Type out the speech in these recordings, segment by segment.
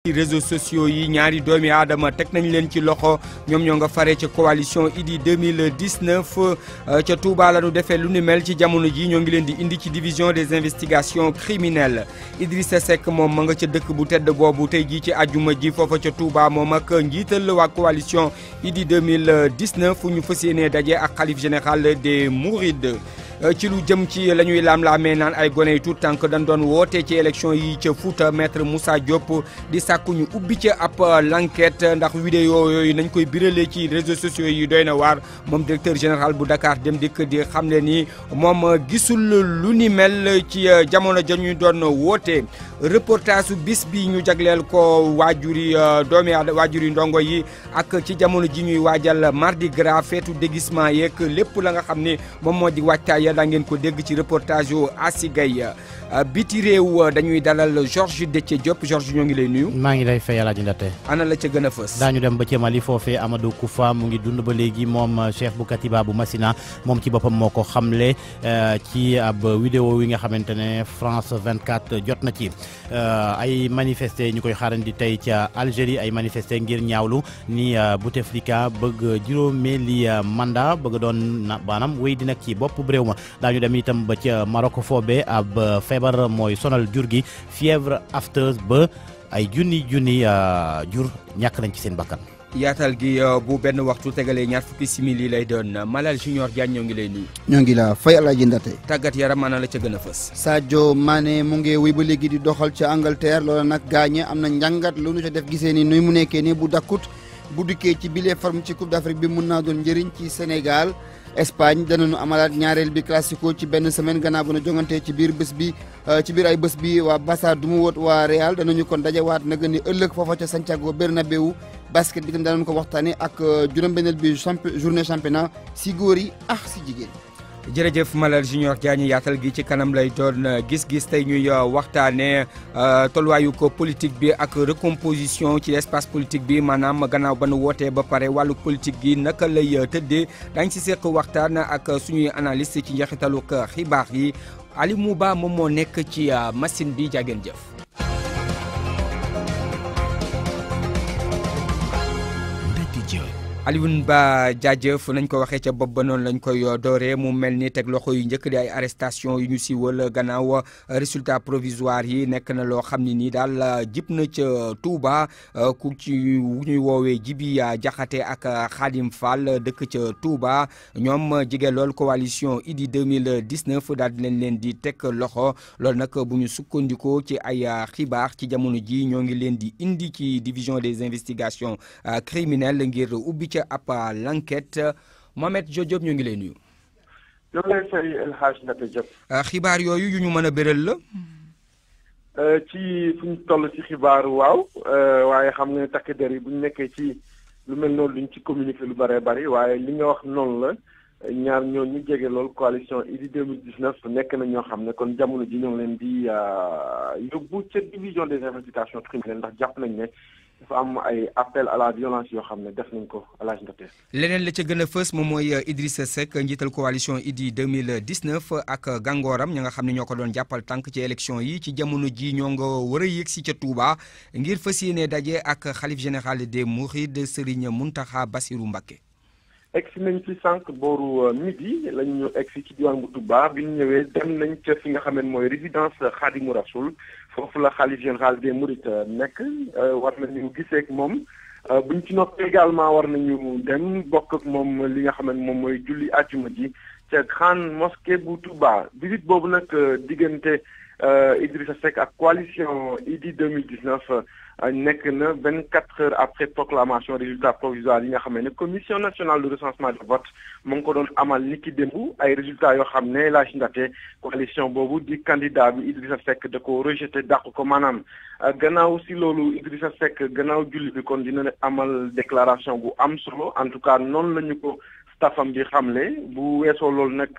ci réseaux sociaux yi ñaari doomi aadama teg nañ leen ci loxo ñoom ñoo nga fare ca coalition Idy 2019 ca Touba la ñu defee lu ni mel ci jamono ji ñoo ngi leen di indi ci division des investigations criminelles Idrissa Seck moom ma nga ca dëkk bu tedd boobu tey jii ci àjjuma ji foofa ca Touba moom ak njiital waa coalition Idy 2019 ñu fas yéenee daje ak xalif général des Mourides ci lu jëm ci la ñuy laam-laamee naan ay gone yu tuut tànk dañ doon woote ci élection yi ca Fouta maître Moussa Diop di sàkku ñu ubbi ca ab l'enquête ndax vidéo yooyu nañ koy biralee ci réseaux sociaux yi doy na waar moom directeur général bu Dakar Dem Dikk di xamle ni moom gisul lu ni mel ci jamono ja ñuy doon woote reportage bis bi ñu jagleel ko waajuri waajuri ndongo yi ak ci jamono ji ñuy waajal Mardi Gras feetu déguisement yeeg lépp la nga xam ne moom moo di waajtaay daa ngeen ko dégg ci reportage yu Asigay biti réew dañuy dalal Georges Déthié Diop Georges ñoo ngi lay nuyu. maa ngi lay fay Alaaji Ndate. ana la ca gën a fës. daañu dem ba ca Mali foofee Amadou Koufa mu ngi dund ba léegi moom chef bu Katiba bu Massina moom ci boppam moo ko xamle ci ab vidéo yi nga xamante ne France 24 jot na ci ay manifesté ñu koy xaarandi tey ca Algérie ay manifesté ngir ñaawlu ni Bouteflika bëgg juróomeeli mandat bëgg doon maanaam wéy di nag ci bopp réew ma daañu dem itam ba ca Maroc foobee ab feebar mooy sonal jur gi fièvre afteuse ba ay junni jur ñàkk nañ ci seen bakkan. yaatal gi bu benn waxtu tegalee ñaar fukki simili lay doon Malal Junior Diagne ñoo ngi lay nuyu. ñoo ngi la fay Alaaji Ndate. tàggat yaram ana la ca gën a fës. Sadio Mané mu ngi wéy ba léegi di doxal ca Angleterre loola nag gaañe am na njàngat lu nu ca def gisee ni nuy mu nekkee ni bu dakkut bu dikkee ci bile forme ci Coupe d'Afrique bi mun naa doon njëriñ ci Sénégal. Espagne danañu amalaat ñaareel bi classico ci benn semaine gannaaw bu na jongante ci biir ay bés bi waa Barça du mu woot waa Real danañu kon dajawaat nag ni ëllëg foofa ca Santiago Bernabéu basket bi tam danañu ko waxtaane ak juróom-benneel bi journée championnat si góor yi ak si jigéen. jërëjëf Malal Junior Diagne yaatal gi ci kanam lay doon gis-gis tey ñuy waxtaanee tolluwaayu ko politique bi ak recomposition ci espace politique bi maanaam gannaaw ba nu wootee ba pare wàllu politique gi naka lay tëddee dañ ci seq waxtaan ak suñuy analyste ci njeexitalu xibaar yi Ali Mouba moom moo nekk ci machine bi jàggeen jëf. Alioune Ba jaajëf nañ ko waxee ca bopp ba noonu lañ koy dooree mu mel ni teg loxo yu njëkk di ay arrestation yu ñu siiwal gannaaw résultat provisoire yi nekk na loo xam ne nii daal jib na ca Touba ku ci ñuy woowee Jibi Jaxate ak Khadim Fall dëkk ca Touba ñoom jige lool coalition Idy 2019 daal di leen di teg loxo loolu nag bu ñu sukkandikoo ci ay xibaar ci jamono ji ñoo ngi leen di indi ci division des investigations criminelles ngir ubbi ca ab l'enquête Mohamed Diop ñu ngi lay nuyu. ñoo ngi lay fay El Hadj Ndate Diop. xibaar yooyu yu ñu mën a béral la. ci fu ñu toll ci xibaar waaw waaye xam nga takk der yi bu ñu nekkee ci lu mel noonu duñ ci communiquer lu bëree bëri waaye li nga wax noonu la ñaar ñoo ñu jege lool coalition Idy 2019 nekk na ñoo xam ne kon jamono ji ñoo ngi leen di yóbbu ca division des investigations criminelles ndax jàpp nañ ne. dafa am ay appel à la violence yoo xam ne def nañ ko Alaaji Ndate. leneen la ca gën a fës moom mooy Idrissa Seck njiital coalition Idy 2019 ak gàngooram ñi nga xam ne ñoo ko doon jàppal tànk ci élection yi ci jamono ji ñoo nga war a yëg si ca Touba ngir fas yéene daje ak xalif général des Mourides Serigne Mountakha Bassirou Mbacké. egsi nañ ci sànq booru midi lañ ñu egsi ci diwaan bu Touba bi ñu ñëwee dem nañ ca fi nga xam ne mooy résidence Khadimou Rassoul foofu la xalif général des Mourides nekk war nañu gisee ak moom buñ ci noppee également war nañu dem bokk ak moom li nga xam ne moom mooy julli àjjuma ji ca grande mosquée bu Touba visite boobu nag diggante Idrissa Seck ak coalition Idy 2019 nekk na 24 heures après proclamation résultat provisoire yi nga xam ne commission nationale de recensement de vote mu ngi ko doon amal niki démb ay résultats yoo xam ne Elhadji Ndate coalition boobu di candidat bi Idrissa Seck da ko rejeté dàq ko maanaam gannaaw si loolu Idrissa Seck gannaaw julli bi kon dina amal déclaration bu am solo en tout cas noonu la ñu ko staffam bi xamle bu weesoo loolu nag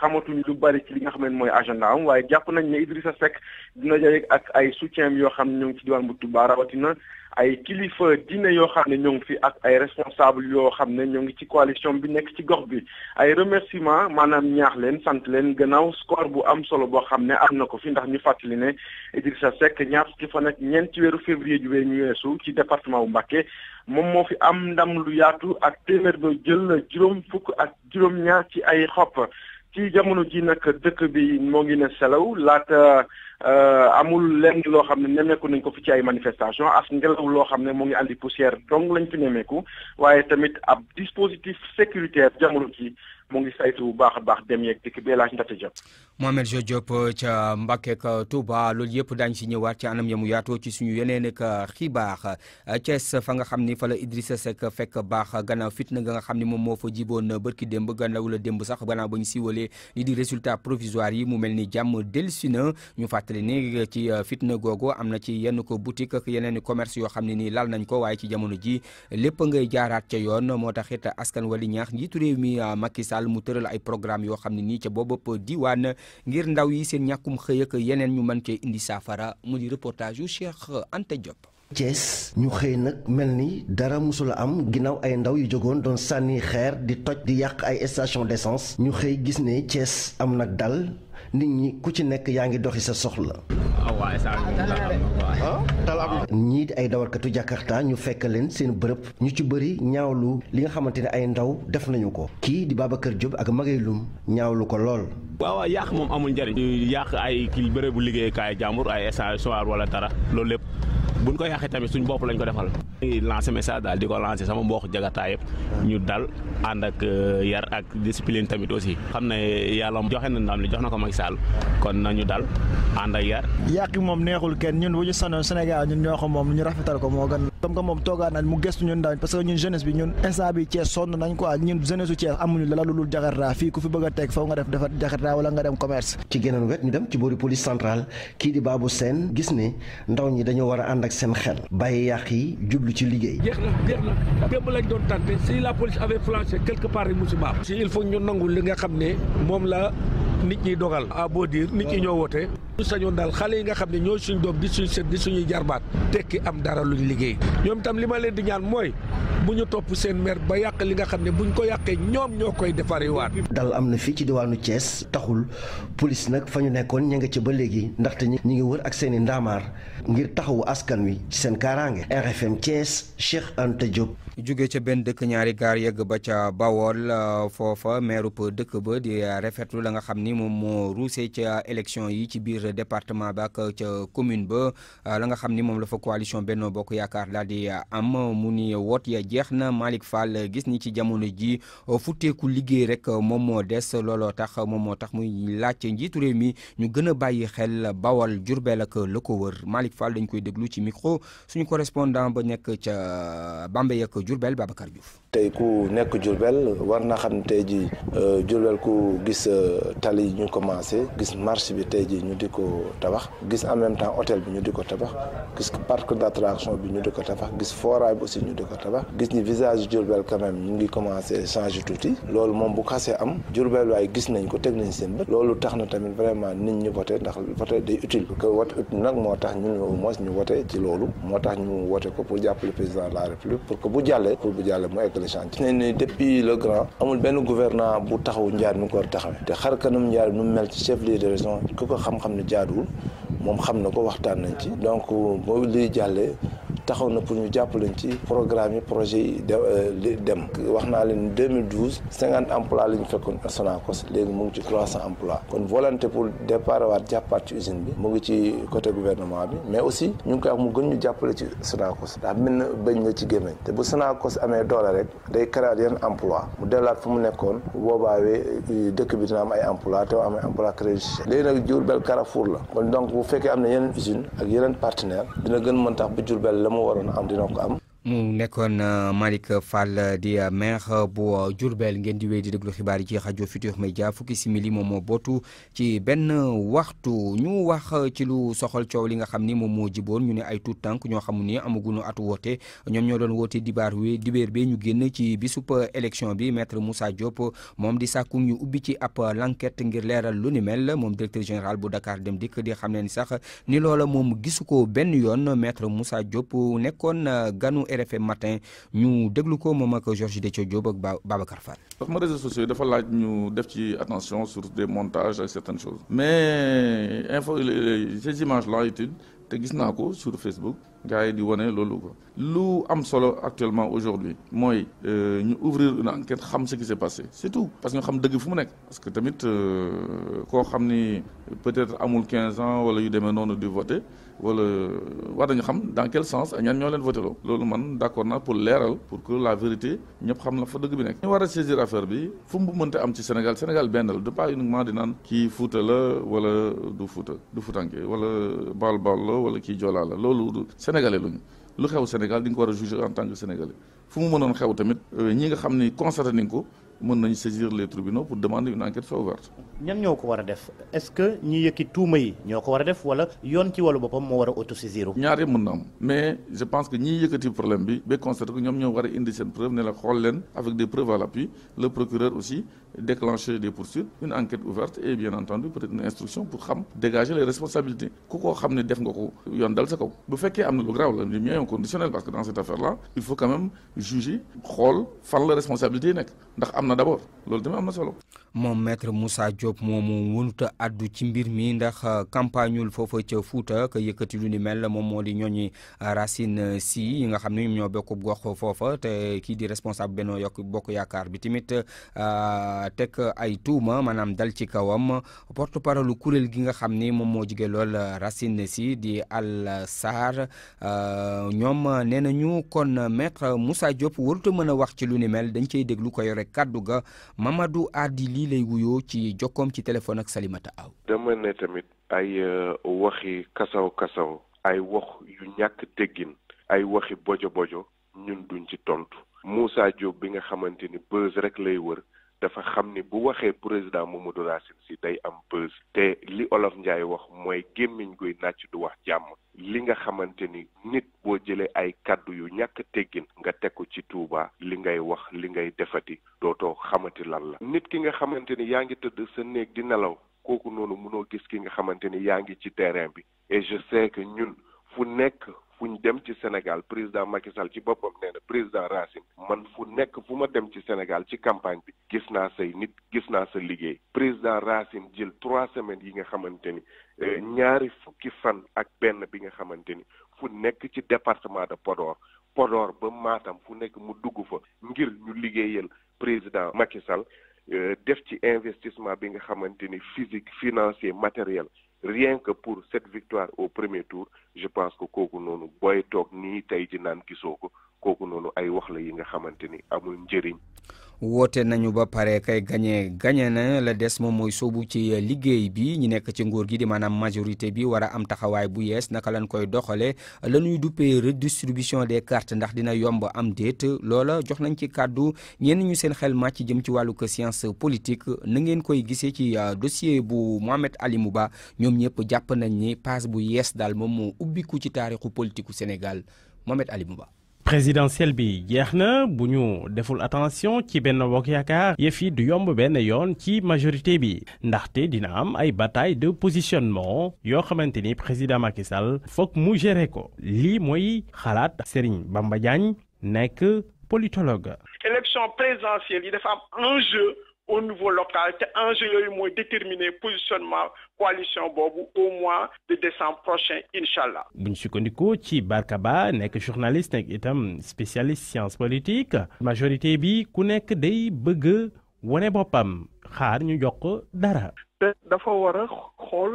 xamatuñ lu bari ci li nga xam ne mooy agenda am waaye jàpp nañ ne Idrissa Seck dina jaye ak ay soutien yoo xam ne ñoo ngi ci diwaan bu Touba rawatina ay kilifa diine yoo xam ne ñoo ngi fi ak ay responsable yoo xam ne ñoo ngi ci coalition bi nekk ci gox bi ay remerciement maanaam ñaax leen sant leen gannaaw score bu am solo boo xam ne am na ko fi ndax ñu fàttali ne Idrissa Seck ñaar fukki fan ak ñeent ci weeru février ju ñu weesu ci département bu Mbacké moom moo fi am ndam lu yaatu ak téeméer ba jël juróom fukk ak juróom-ñaar ci ay xob ci jamono ji nag dëkk bi moo ngi ne selaw laata amul lenn loo xam ne nemmeeku nañ ko fi ci ay manifestation as ngelaw loo xam ne moo ngi andi poussière donc lañ fi nemmeeku waaye tamit ab dispositif sécuritaire jamono ji mu ngi saytu bu baax a baax dem yeeg dikk bi laaj ndate jot. Mohamed Jo Diop ca Mbacké ak Touba loolu yëpp daañu si ñëwaat ci anam yamu yaatoo ci suñu yeneen ak xibaar Thiès fa nga xam ni fa la Idrissa Seck fekk baax gannaaw fitna nga xam ni moom moo fa jiboon bërki démb gannaaw la démb sax gannaaw ba ñu siiwalee li di résultat provisoire yi mu mel ni jàmm dellusi na ñu fàttali ni ci fitna googu am na ci yenn ko boutique ak yeneen commerce yoo xam ne nii laal nañ ko waaye ci jamono ji lépp ngay jaaraat ca yoon moo tax it askan wali ñaax njiitu réew mi Macky Sall mu tëral ay programme yoo xam ne nii ca boobu diwaan ngir ndaw yi seen ñàkkum xëy ak yeneen ñu mën cee indi saafara mu di reportage yu Cheikh Anta Diop. Thiès ñu xëy nag mel ni dara musula am ginnaaw ay ndaw yu jógoon doon sànni xeer di toj di yàq ay station d'essence ñu xëy gis ne Thiès am nag dal nit ñi ku ci nekk yaa ngi doxi sa soxla. ñii di ay dawalkatu Jakarta ñu fekk leen seen bërëb ñu ci bëri ñaawlu li nga xamante ne ay ndaw def nañu ko kii di Babacar Diop ak Magaylum ñaawlu ko lool. waaw yàq moom amul njëriñ. yàq ay kii bërëbu liggéeyukaay jàmbur ay station soir wala dara loolu lépp buñ ko yàqee tamit suñ bopp lañ ko defal. ngi lancé message daal di ko lancé sama mbokk Jakarta yëpp ñu dal ànd ak yar ak discipline tamit aussi xam ne yàlla joxe na ndam li jox na ko Macky Sall kon nañu dal ànd ak yar. yàq moom neexul kenn ñun bu ñu sanoon Sénégal ñun ñoo ko moom ñu rafetal ko moo gën. comme que moom toogaan nañ mu gëstu ñun ndaw parce que ñun jeunesse bi ñun instant bi Thiès sonn nañ quoi ñun jeunesse su Thiès amuñu la lu dul Jakarta fii ku fi bëgg a teg faw nga def defar Jakarta wala nga dem commerce. ci geneen wet ñu dem ci boori police centrale kii di Babou Sène gis ne ndaw ñi dañoo war a ànd ak seen xel bàyyi yàq yi jublu ci liggéey. jeex na démb lañ doon tànte si la police avait flanché quelque part rek mu si baax. si il faut ñu nangu li nga xam ne moom la nit ñi dogal. à beau dire nit ñi ñoo woote. ñu sañoon daal xale yi nga xam ne ñoo suñ doom di suñ sët di suñuy jarbaat tekki am dara luñ liggéey ñoom tam li ma leen di ñaan mooy bu ñu topp seen mer ba yàq li nga xam ne buñ ko yàqee ñoom ñoo koy defariwaat. dal am na fii ci diwaanu Thiès taxul police nag fa ñu nekkoon ña nga ci ba léegi ndaxte ñi ngi wër ak seen i ndaamaar ngir taxawu askan wi ci seen kaaraange. RFM Thiès Cheikh Anta Diop. jóge ca benn dëkk ñaari gaar yegg ba ca Bawol foofa maire dëkk ba di rafetlu la nga xam ni moom moo ruusee ca élection yi ci biir département ba ak ca commune ba la nga xam ni moom la fa coalition Benno Bokk Yaakaar daal di am mu ni woot ya jeex na Malick Fall gis ni ci jamono ji futteeku liggéey rek moom moo des looloo tax moom moo tax muy laaj njiitu réew mi ñu gën a bàyyi xel Bawol Diourbel ak la ko wër Malick Fall dañ koy déglu ci micro suñu correspondant ba nekk ca Bambey ak Diourbel Babacar Diouf. tey ku nekk Diourbel war na xam tey ji Diourbel ku gis tali yi ñu commencé gis marché bi tey ji ñu di ko tabax gis en même temps hôtel bi ñu di ko tabax gis parc d'attraction bi ñu di ko tabax gis forage bi aussi ñu di ko tabax gis ni visage Diourbel quand même ñu ngi commencé changer tuuti loolu moom bu xasee am Diourbel waaye gis nañ ko teg nañ seen bët loolu tax na tamit vraiment nit ñi voté ndax voté day utile que vote utile nag moo tax ñun au moins ñu voté ci loolu moo tax ñu voté ko pour jàppale président de la République pour que bu jàllee mu egg le chantier. ne ni depuis le grand amul benn gouvernant bu taxaw njaar mi ko war a taxawee te xar kanam njaar nu mel ci chef lieu de région ku ko xam-xam ne jaaduwul moom xam na ko waxtaan nañ ci donc boo liy jàllee taxaw na pour ñu jàppaleñ ci programme yi projet yi dem wax naa leen 2012 50 emplois la ñu fekkoon Sonacos léegi mu ngi ci 300 emplois kon volonté pour départ waat jàppaat ci usine bi mu ngi ci côté gouvernement bi mais aussi ñu ngi koy wax mu gën ñu jàppale ci Sonacos daa mel na bëñ la ci gémmiñ te bu Sonacos amee doole rek day créer yenn emploi mu dellaat fu mu nekkoon bu boobaawee dëkk bi dina am ay emploi te am ay emploi créé léegi nag Diourbel Carrefour la kon donc bu fekkee am na yeneen usine ak yeneen partenaire dina gën mën tax bu Diourbel la mu waroon am dina ko am mu nekkoon Malick Fall di maire bu Diourbel ngeen di wéy di déglu xibaar yi ci rajo Futur Média fukki simili moom moo bootu ci benn waxtu ñu wax ci lu soxal coow li nga xam ni moom moo jiboon ñu ne ay tuut tànk ñoo xamu ni amaguñu atu woote ñoom ñoo doon woote dibéer bee ñu génn ci bisub élection bi maître Moussa Diop moom di sàkku ñu ubbi ci ab l'enquête ngir leeral lu ni mel moom directeur général bu Dakar Dem Dikk di xam ne ni sax ni loola moom gisu ko benn yoon maître Moussa Diop nekkoon ganu RFM matin ñu déglu ko moom ak Georges Déthié Diop ak Babacar Fall. parce que réseaux sociaux yi dafa laaj ñu def ci attention sur des montages ak certaines choses mais ces images là études te gis naa ko sur Facebook gars yi di wane loolu ko lu am solo actuellement aujourd'hui mooy ñu ouvrir une enquête xam ce qui s'est passé c'est tout parce que ñu xam dëgg fu mu nekk parce que tamit koo xam ni peut-être amul 15 ans wala yu demee noonu di voter wala war nañu xam dans quel sens ak ñan ñoo leen voté loolu man d'accord naa pour leeral pour que la vérité ñëpp xam la fa dëgg bi nekk. ñu war a saisir affaire bi fu mu mënta am ci Sénégal benn la de pas uniquement di naan kii Fuuta la wala du Fuutanke wala Baal la wala kii Joola la loolu du sénégalais luñu lu xew Sénégal di nga ko war a juger en tant que sénégalais fu mu mënoon xew tamit ñi nga xam ni constaté nañ ko mën nañ saisir les tribunaux pour demander une enquête soit ouverte. ñan ñoo ko war a def est-ce que ñi yëkki tuuma yi ñoo ko war a def wala yoon ci wàllu boppam moo war a autosaisir. ñaar yëpp mën na am mais je pense que ñi yëkkati problème bi ba constaté que ñoom ñoo war a indi seen preuve ne la xool leen avec des preuves à l'appui le procureur aussi déclencher des poursuites une enquête ouverte et bien entendu peut-être une instruction pour xam dégager les responsabilités ku ko xam ne def nga ko yoon dal sa kaw bu fekkee am na lu grave la les moyens conditionnels parce que dans cette affaire là il faut quand même juger xool fan la responsabilité yi nekk ndax am na d'abord loolu tamit am na solo. moom maître Moussa Diop moomu mënut a addu ci mbir mi ndax campagneul foofa ca Fuuta ka yëkkati lu ni mel moom moo di ñooñi Racine Sy yi nga xam ne ñoom ñoo bokk gox foofa te kii di responsable Benno Bokk Yaakaar bi tamit teg ay tuuma maanaam dal ci kawam porte-parole kuréel gi nga xam ni moom moo jige lool Racine Sy di Al Sarr ñoom nee nañu kon maître Moussa Diop warut a mën a wax ci lu ni mel dañ cey déglu ko yore kaddu ga Mamadou Adi lii lay wuyoo ci jokkoom ci téléphone ak Salimata Aw. dama ne tamit ay waxi kasaw ay wax yu ñàkk teggin ay waxi bojo ñun duñ ci tontu Moussa Diop bi nga xamante ni buzz rek lay wër dafa xam ni bu waxee président Mamadou Racine Sy day am buzz te li Olof Njaay wax mooy gémmiñ guy nàcc du wax jàmm li nga xamante ni nit boo jëlee ay kaddu yu ñàkk teggin nga teg ko ci Touba li ngay wax li ngay defati dootoo xamati lan la nit ki nga xamante ni yaa ngi tëdd sa néeg di nelaw kooku noonu mënoo gis ki nga xamante ni yaa ngi ci terrain bi et je sais que ñun fu ñu dem ci Sénégal président Macky Sall ci boppam nee na président Racine man fu ma dem ci Sénégal ci campagne bi gis naa say nit gis naa sa liggéey président Racine jël 3 semaines yi nga xamante ni ñaari fukki fan ak benn bi nga xamante ni fu nekk ci département de Podor ba Matam fu nekk mu dugg fa ngir ñu liggéeyal président Macky Sall def ci investissement bi nga xamante ni physique financier matériel rien que pour cette victoire au premier tour je pense que kooku noonu booy toog nii tey ji naan gisoo ko kooku noonu ay wax la yi nga xamante ni amul njëriñ. woote nañu ba pare kay gañe na la des moom mooy soobu ci liggéey bi ñi nekk ci nguur gi di maanaam majorité bi war a am taxawaay bu yees naka lañ koy doxalee la ñuy duppee redistribution des cartes ndax dina yomb am déet loola jox nañ ci kàddu ñenn ñu seen xel màcc jëm ci wàllu science politique na ngeen koy gisee ci dossier bu Mohamed Ali Mouba ñoom ñëpp jàpp nañ ni passe bu yees daal moom moo ubbiku ci taarixu politique Sénégal Mohamed Ali Mouba. présidentielle bi jeex na bu ñu deful attention ci Benno Bokk Yaakaar yëf yi du yomb benn yoon ci majorité bi ndaxte dina am ay bataille de positionnement yoo xamante ni président Macky Sall foog mu gérer ko lii mooy xalaat Serigne Bamba Diagne nekk politologue. élection présidentielle yi dafa am enjeu au niveau local te enjeu yooyu mooy déterminer positionnement coalition boobu au mois de décembre prochain incha allah. buñ sukkandikoo ci Barka Ba nekk journaliste nekk itam spécialiste science politique majorité bi ku nekk day bëgg wane boppam xaar ñu jox ko dara. te dafa war a xool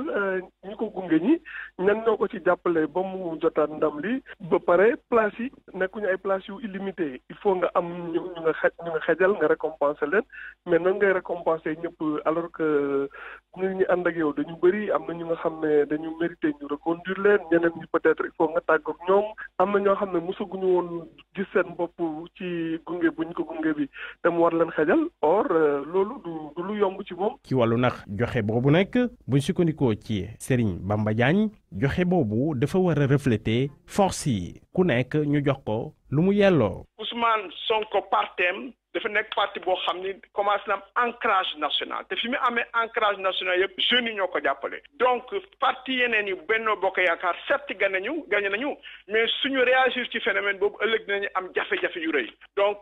ñi ko gunge ñi ñan ñoo ko ci jàppale ba mu jotaat ndam li ba pare place yi nekkuñu ay place yu illimité il faut nga am ñu nga xejal nga récompenser leen mais nan ngay récompenser ñëpp alors que nit ñi ànd ak yow dañu bëri am na ñu nga xam ne dañu mérité ñu reconduire leen ñeneen ñi peut-être il faut nga tàggoog ñoom am na ñoo xam ne mosaguñu woon gis seen bopp ci gunge buñ ko gunge bi te mu war leen xejal or loolu du lu yomb ci moom. ci wàllu nag joxe boobu nekk buñ sukkandikoo ci Serigne Bamba Diagne joxe boobu dafa war a refléter force yi ku nekk ñu jox ko lu mu yelloo. Ousmane Sonko partem dafa nekk parti boo xam ni commencé na am ancrage national te fi mu amee ancrage national yëpp jeunes yi ñoo ko jàppale donc parti yeneen yi Benno Bokk Yaakaar certes gagné nañu mais suñu réagir ci phénomène boobu ëllëg dinañu am jafe-jafe yu rëy donc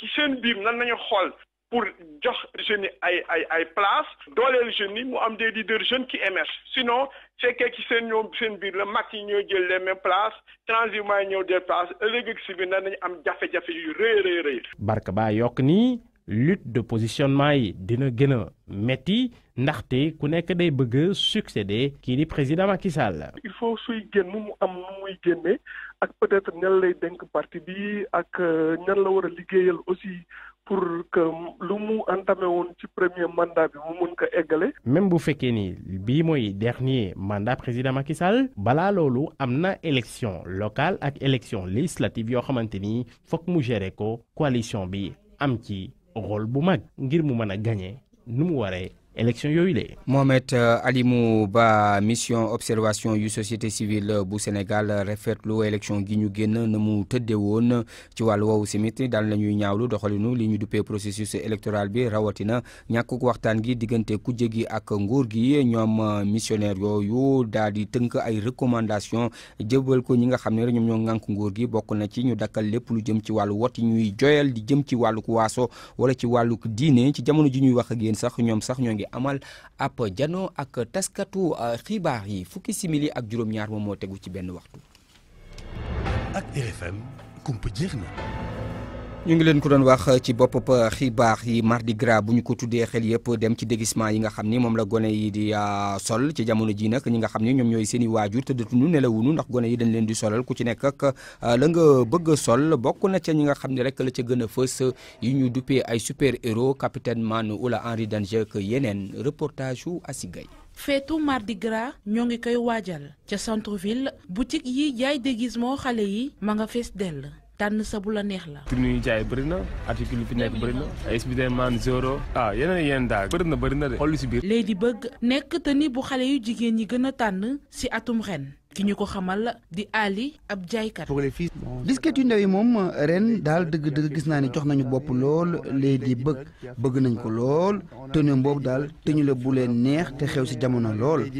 ci seen biir nan nañu xool pour jox jeunes yi ay place dooleel jeunes yi mu am des leaders jeunes qui émergent sinon fekkee ci seen biir la mag yi ñoo jël les mêmes places transhumants yi ñëw des places ëllëg ak si biir nan nañu am jafe-jafe yu rëy. Barka Ba yokk ni lutte de positionnement yi dina gën a metti ndaxte ku nekk day bëgg succéder kii di président Macky Sall. il faut suy génn mu am nu muy génne ak peut-être ñan lay dénk parti bi ak ñan la war a liggéeyal aussi pour que lu mu entamé woon ci premier mandat bi mu mun ko eggale. même bu fekkee ni bii mooy dernier mandat président Macky Sall balaa loolu am na élection locale ak élection législative yoo xamante ni fokk mu gérer ko coalition bi am ci rôle bu mag ngir mu mën a gagner nu mu waree. élection yooyu la. Mohamed Alimou Ba mission observation yu société civile bu Sénégal rafetlu élection gi ñu génn na mu tëddee woon ci wàllu woowu simit daal la ñuy ñaawlu doxalinu li ñu duppee processus électoral bi rawatina ñàkkuk waxtaan gi diggante kujje gi ak nguur gi ñoom missionnaire yooyu daal di tënk ay recommandation jëbal ko ñi nga xam ne ñoom ñoo ŋànk nguur gi bokk na ci ñu dakkal lépp lu jëm ci wàllu wot yi ñuy joyal di jëm ci wàllu waaso wala ci wàllu diine ci jamono ji ñuy wax ak yéen sax ñoom sax ñoo ngi amal ab jano ak taskatu xibaar yi fukki simili ak juróom-ñaar moom moo tegu ci benn waxtu. ak RFM kumpa jeex na. ñu ngi leen ko doon wax ci bopp xibaar yi Mardi Gras bu ñu ko tuddee xel yëpp dem ci déguisement yi nga xam ni moom la gone yi di sol ci jamono ji nag ñi nga xam ni ñoom ñooy seen i waajur tëddatuñu nelawuñu ndax gone yi dañ leen di solal ku ci nekk ak la nga bëgg a sol bokk na ca ñi nga xam ne rek la ca gën a fës yi ñu duppee ay super héros capitaine Man wala Henri Danger ak yeneen reportage yu Asigay. feetu Mardi Gras ñoo ngi koy waajal ca centre ville boutique yi jaay déguisement xale yi ma nga fees dell. tànn sa bu la neex la. tur ñuy jaay bëri na article yi fi nekk bëri na ay Spiderman Zoro yeneen daal bëri na de xool si biir. Ladybug nekk tenue bu xale yu jigéen ñi gën a tànn si atum ren ki ñu ko xamal di Ali ab jaaykat. disket yu ndaw yi moom ren daal dëgg gis naa ne jox nañu bopp lool Ladybug bëgg nañ ko lool tenue boobu daal teñu la bu leen neex te xew si jamono lool.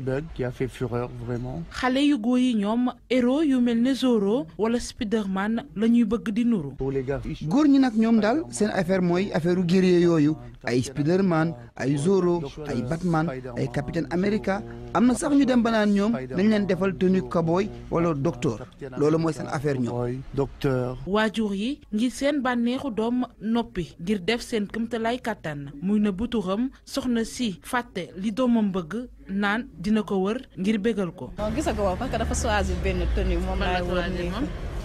xale yu góor yi ñoom héros yu mel ne Zoro wala Spiderman la ñuy bëgg di nuru. góor ñi nag ñoom daal seen affaire mooy affaire u guerrier yooyu ay Spiderman ay Zoro ay Batman ay Capitaine America am na sax ñu dem ba naan ñoom dañ leen defal tenue cowboy wala docteur loolu mooy seen affaire ñoom. waajur yi ngir seen bànneexu doom noppi ngir def seen këmtalaay kàttan muy na buturam soxna si fàtte li doomam bëgg naan dina ko wër ngir bégal ko. non gisagu ma parce que dafa choisir benn tenue moom laay wër nii.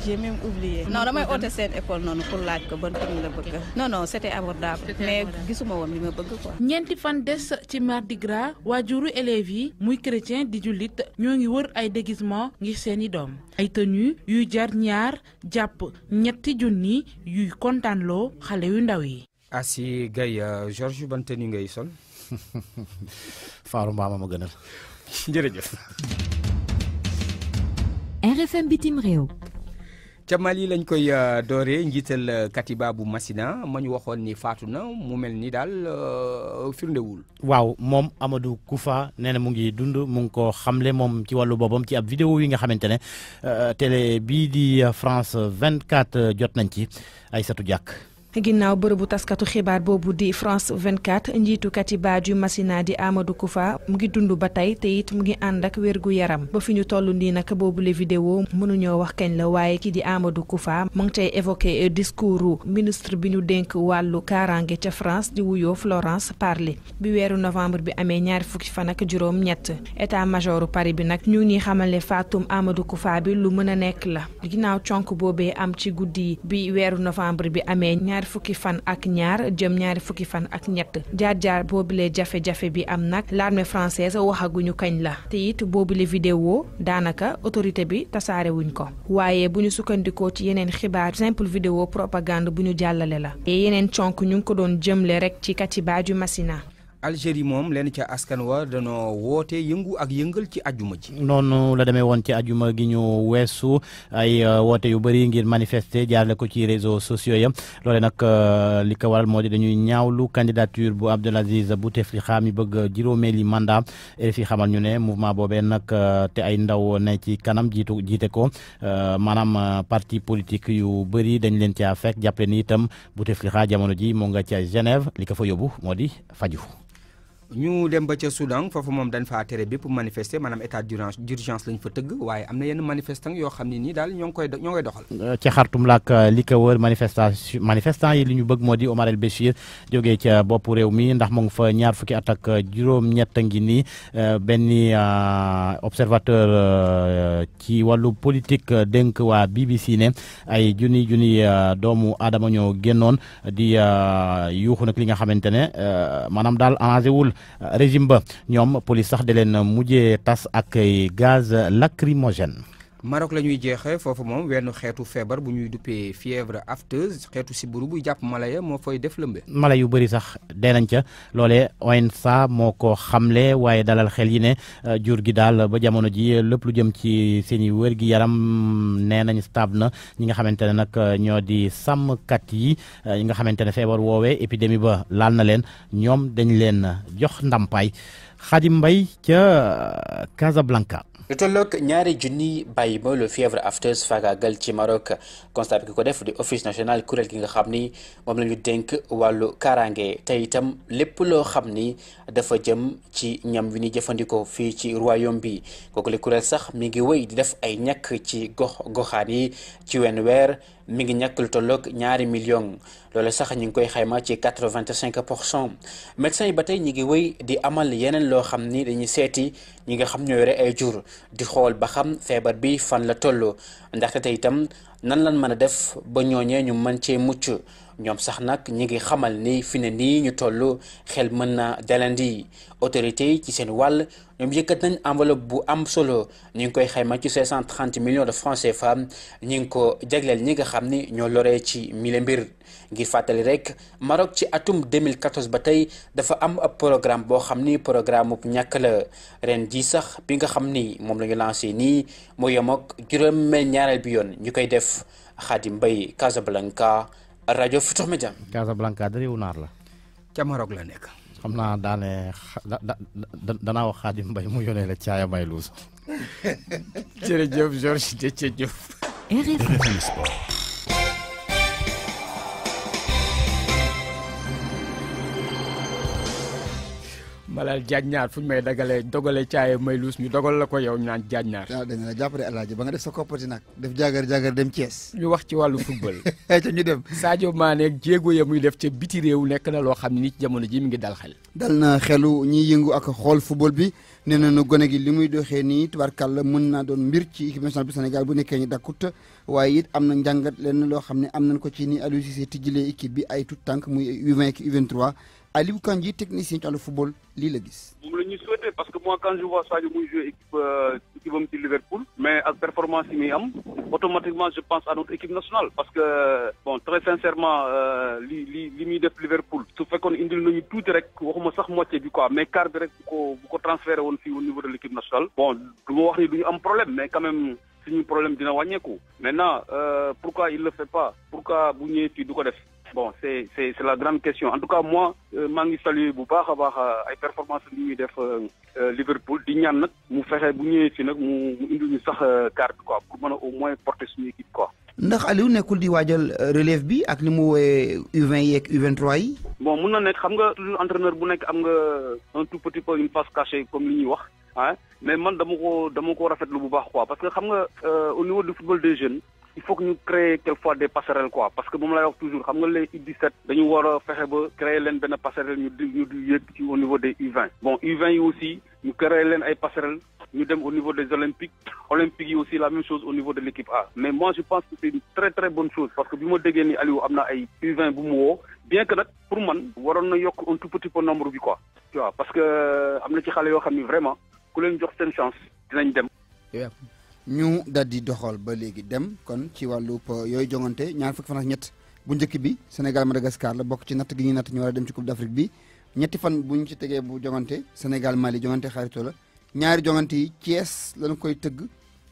j'ai même oublié. non damay oote seen école noonu pour laaj ko ban tenue la bëgg. non c'était abordable. mais gisuma woon li ma bëgg quoi. ñeenti fan des ci Mardi Gras waajuru élèves yi muy chrétien di jullit ñoo ngi wër ay déguisement ngir seeni doom. ay tenue yuy jar ñaar jàpp ñetti junni yuy kontaanloo xale yu ndaw yi. Asi Gaye Georges ban tenue ngay sol. Faaru Mbaama ma gënal. jërëjëf. RFM bitim réew. ca Mali lañ koy dooree njiital Katiba bu Masina ma ñu waxoon ni faatu na mu mel ni daal firndewul. waaw moom Amadou Koufa nee na mu ngi dund mu ngi ko xamle moom ci wàllu boppam ci ab vidéo yi nga xamante ne télé bii di France 24 jot nañ ci Aïssatou Diack. ginnaaw bërëbu taskatu xibaar boobu di France 24 njiitu Katiba du Masina di Amadou Koufa mu ngi dund ba tey te it mu ngi ànd ak wérgu yaram ba fi ñu toll nii nag boobu le vidéo mënuñoo wax kañ la waaye ki di Amadou Koufa mu ngi tey évoqué discours ministre bi ñu dénk wàllu kaaraange ca France di wuyoo Florence Parly bi weeru novembre bi amee ñaari fukki fan ak juróom ñett état majoru Paris bi nag ñu ngi xamal ne faatum Amadou Koufa bi lu mën a nekk la ginnaaw conk boobee am ci guddi bi weeru novembre bi amee ñaari fukki fan ak ñaar jëm ñaari fukki fan ak ñett jaar boobule jafe-jafe bi am nag l'armée française waxaguñu kañ la te it boobule vidéo daanaka autorité bi tasaare wuñ ko waaye bu ñu sukkandikoo ci yeneen xibaar simple vidéo propagande bu ñu jàllale la te yeneen conk ñu ngi ko doon jëmle rek ci Katiba du Masina. Algérie moom leen ca askan wa danoo woote yëngu ak yëngal ci ajuma ji. noonu la demee woon ci ajuma gi ñu weesu ay woote yu bëri ngir manifester jaarale ko ci réseaux sociaux ya loole nag li ko waral moo di dañuy ñaawlu candidature bu Abdelaziz Bouteflika mi bëgg juróomeeli mandat fi xamal ñu ne mouvement boobee nag te ay ndaw ne ci kanam jiite ko maanaam parti politique yu bëri dañ leen caa fekk jàppale ni itam Bouteflika jamono ji moo nga ca Genève li ko fa yóbbu moo di faju ñu dem ba ca Soudan foofu moom dañ faa tere bépp manifester maanaam état d'urgence lañ fa tëgg waaye am na yenn manifestant yoo xam ne nii daal ñoo ngi koy doxal. ca Khartoum la ak li ko wër manifestant yi li ñu bëgg moo di Omar El Béchir jógee ca boppu réew mi ndax mu ngi fa ñaar fukki at ak juróom-ñett ngi nii benn observateur ci wàllu politique dénk waa BBC ne ay junni doomu aadama ñoo génnoon di yuuxu nag li nga xamante ne maanaam daal arrangé wul régime ba ñoom police sax da leen mujjee tas ak gaz lacrymogène. Maroc la ñuy jeexee foofu moom wenn xeetu feebar bu ñuy duppee fièvre afteuse xeetu sibbiru buy jàpp mala ya moo fay def lëmbe. mala yu bëri sax dee nañ ca loolee ONSA moo ko xamle waaye dalal xel yi ne jur gi daal ba jamono ji lépp lu jëm ci seen i wér gi yaram nee nañ stable na ñi nga xamante ne nag ñoo di sàmmkat yi ñi nga xamante ne feebar woowee épidémie ba laal na leen ñoom dañ leen jox ndampaay. Khadim Mbaye ca Casablanca. lu tolloog ñaari junni bàyyi ma le fièvre afteuse faagaagal ci Maroc constat bi ki ko def di office national kuréel gi nga xam ni moom la ñu dénk wàllu kaaraange te itam lépp loo xam ni dafa jëm ci ñam wi ni jëfandikoo fii ci royaume bi kooku li kuréel sax mi ngi wéy di def ay ñàkk ci goxaan yi ci wenn weer mi ngi ñàkk lu tolloog 2 millions loolu sax ñu ngi koy xayma ci 85%. médecins yi ba tey ñu ngi wéy di amal yeneen loo xam ni dañuy seeti ñi nga xam ñoo yore ay jur di xool ba xam feebar bi fan la toll ndaxte tey itam nan lan mën a def ba ñooñee ñu mën cee mucc ñoom sax nag ñi ngi xamal ni fi ne nii ñu toll xel mën na dalandi autorité yi ci seen wàll ñoom yëkkat nañ enveloppe bu am solo ñu ngi koy xayma ci 530 millions de francs CFA ñu ngi ko jagleel ñi nga xam ni ñoo loree ci mille mbir ngir fàttali rek Maroc ci atum 2014 ba tey dafa am ab programme boo xam ni programme bu ñàkk la ren ji sax bi nga xam ni moom la ñu lancé nii moo yem ak juróom-ñaareel bi yoon ñu koy def. Khadim Mbaye Casablanca rajo Futurs Médias. Casablanca da réewu naar la. ca Maroc la nekk. xam naa daane danaa wax Khadim Mbaye mu yónnee la caaya may luus. jërëjëf Georges Déthié Diouf. RFM Sport. Malal Diagne fu ñu may dogale caaye may luus ñu dogal la ko yow ñu naan Diagne. waaw dañ la jàppale Alaaji ba nga def sa koppati nag def jaagar dem Thiès. ñu wax ci wàllu football. ca ñu dem. Sadio Mané ak jéego ya muy def ca biti réew nekk na loo xam ne ni ci jamono ji mi ngi dal xel. dal na xelu ñiy yëngu ak xool football bi nee nañu gone gi li muy doxee nii tubaarkàlla mën naa doon mbir ci équipe nationale bu Sénégal bu nekkee ñu dakkut waaye it am na njàngat lenn loo xam ne am nañ ko ci ni Aliou Cissé tijjilee équipe bi ay tout tànk muy U20 ak U23 Aliou Kandji technicien ci wàllu football lii la gis. moom la ñuy souhaité parce que moi quand je vois Sadio muy jouer équipe am ci Liverpool mais ak performance yi muy am automatiquement je pense à notre équipe nationale parce que bon très sincèrement li muy def Liverpool su fekkoon indil nañu tuuti rek waxuma sax moitié bi quoi mais quart bi rek bu ko transféré woon fii au niveau de l'équipe nationale bon du ma wax ni du ñu am problème mais quand même suñu problème dina wàññeeku maintenant pourquoi il le fait pas pourquoi bu ñëwee fii du ko def. Bon, c'est la grande question. En tout cas, moi, maa ngi saluer bu baax a baax ay performance li ñuy def Liverpool di ñaan nag mu fexe bu ñëwee fii nag mu indi ñu sax carte bi quoi pour mën a au moins porter suñu équipe quoi. ndax Aliou nekkul di waajal relève bi ak li mu woowee U20 yeeg U23 yi. bon mun na nekk xam nga toujours entraîneur bu nekk am nga un tout petit peu une face cachée comme li ñuy wax ah mais man dama ko rafetlu bu baax quoi parce que xam nga au niveau du football des jeunes il faut que ñu créer quelquefois des passerelles quoi parce que moom lay wax toujours xam nga les U17 dañu war a fexe ba créer leen benn passerelle ñu di yëg ci au niveau des U20 bon U20 yi aussi ñu créer leen ay passerelles ñu dem au niveau des olympiques yi aussi la même chose au niveau de l'équipe A mais moi je pense que c'est une très très bonne chose parce que bi ma déggee ni Aliou am na ay U20 bu mu woo bien que nag pour man waroon na yokk un tout petit peu nombre bi quoi tu vois parce que am na ci xale yoo xam ni vraiment ku leen jox seen chance dinañ dem. ñu daal di doxal ba léegi dem kon ci wàllub yooyu jongante ñaar fukki fan ak ñett bu njëkk bi Sénégal Madagascar la bokk ci natt gi ñuy natt ñu war a dem ci Coupe d'Afrique bi ñetti fan bu ñu ci tegee bu jongante Sénégal Mali jongante xaritoo la ñaari jongante yi Thiès lañu koy tëgg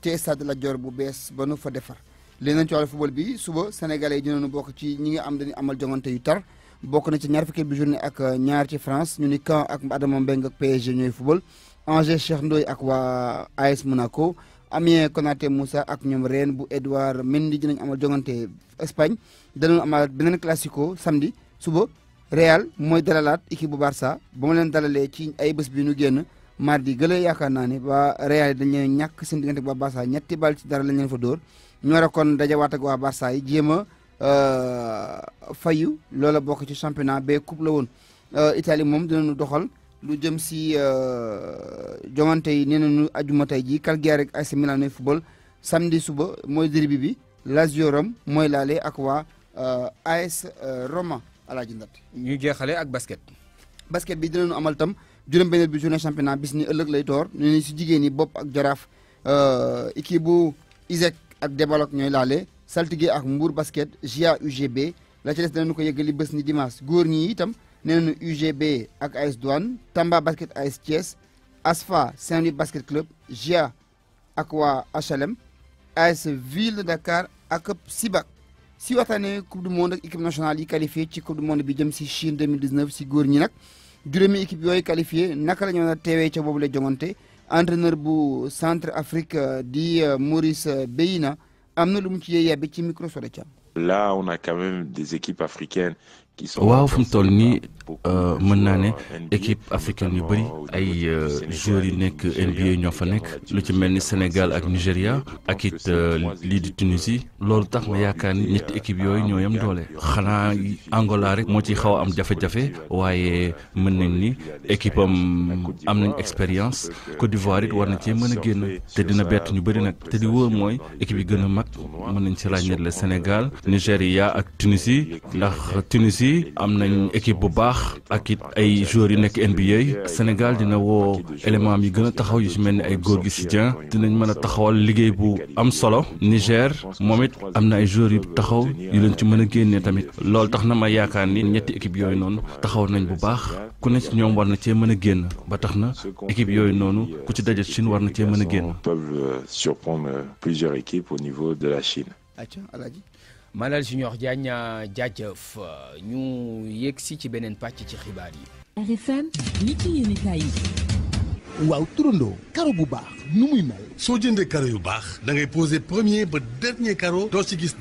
ci stade Lat Dior bu bees ba nu fa defar léegi nañ ci wàllu football bi suba sénégalais yi dinañu bokk ci ñi nga am dañuy amal jongante yu tar bokk na ci ñaar fukki bi journée ak ñaar ci France ñu ni Caen ak Adama Mbengue ak PSG ñooy football Angers Cheikh Ndoye ak waa AS Monaco Amiens Konaté Moussa ak ñoom Rennes bu Edouard Mendy dinañ amal jongante Espagne danañu amal beneen classico samedi suba Real mooy dalalaat équipe bu Barça ba ma leen dalalee ci ay bés bi ñu génn mardi gële yaakaar naa ne ba Real dañu ñàkk seen diggante ak waa Barça ñetti bal ci dara lañ leen fa dóor ñu war a kon dajawaat ak waa Barça yi jéem a fayu loola bokk ci championnat ba coupe la woon Italie moom dinañu doxal lu jëm si jongante yi nee nañu ajuma tey jii Cagliari ak AC Milan nooy football samedi suba mooy derby bi Lazio Rome mooy laale ak waa AS Roma Alaaji Ndat ñu jeexale ak basket bi dinañu amal tam juróom-benn bi journée championnat bis ni ëllëg lay door ñu ni si jigéen ñi bopp ak jaraaf équipe bu ISEC ak Débalok ñooy laale Saltigué ak Mbour basket GIA UGB la ci des danañu ko yëgali bés ni dimanche góor ñi itam nee nañu UGB ak AS Douane Tamba basket AS Thiès ASFA Saint-Louis basket club GIA ak waa HLM AS Ville de Dakar ak Sibac si waxtaanee coupe du monde ak équipe nationale yi qualifié ci coupe du monde bi jëm si Chine 2019 si góor ñi nag juróomi équipe yooyu qualifié naka la ñu mën a teewee ca boobu la jongante entraîneur bu centre Afrique di Maurice Beyina am na lu mu ci yebbi ci micro Soda Thiam. Là on a quand même des équipes africaines waaw fu mu toll nii mën naa ne équipe africaine yu bëri ay joueurs yu nekk NBA ñoo fa nekk lu ci mel ni Sénégal ak Nigéria ak it lii di Tunisie loolu tax ma yaakaar ni ñetti équipe yooyu ñoo yam doole xanaa Angola rek moo ci xaw a am jafe-jafe waaye mën nañ ni équipe am nañ expérience Côte d'Ivoire it war na cee mën a génn te dina bett ñu bëri nag te di wóor mooy équipe yi gën a mag mën nañ ci ràññeet le Sénégal Nigéria ak Tunisie ndax Tunisie am nañ équipe bu baax ak it ay joueurs yu nekk NBA Sénégal dina woo élément yi gën a taxaw yu ci mel ni ay Gorgui Sy Dieng dinañ mën a taxawal liggéey bu am solo Niger moom it am na ay joueurs yu taxaw yu leen ci mën a génnee tamit loolu tax na ma yaakaar ni ñetti équipe yooyu noonu taxaw nañ bu baax ku ne ci ñoom war na cee mën a génn ba tax na équipe yooyu noonu ku ci daje Chine war na cee mën a génn. peuvent surprendre plusieurs équipes au niveau de la Chine. Malal Junior Diagne jaajëf ñu yegg si ci beneen pàcc ci xibaar yi. RFM li ci yéenekaay yi. waaw turandoo karo bu baax nu muy mel. soo jëndee karo yu baax da ngay poser premier ba dernier karo doo ci gis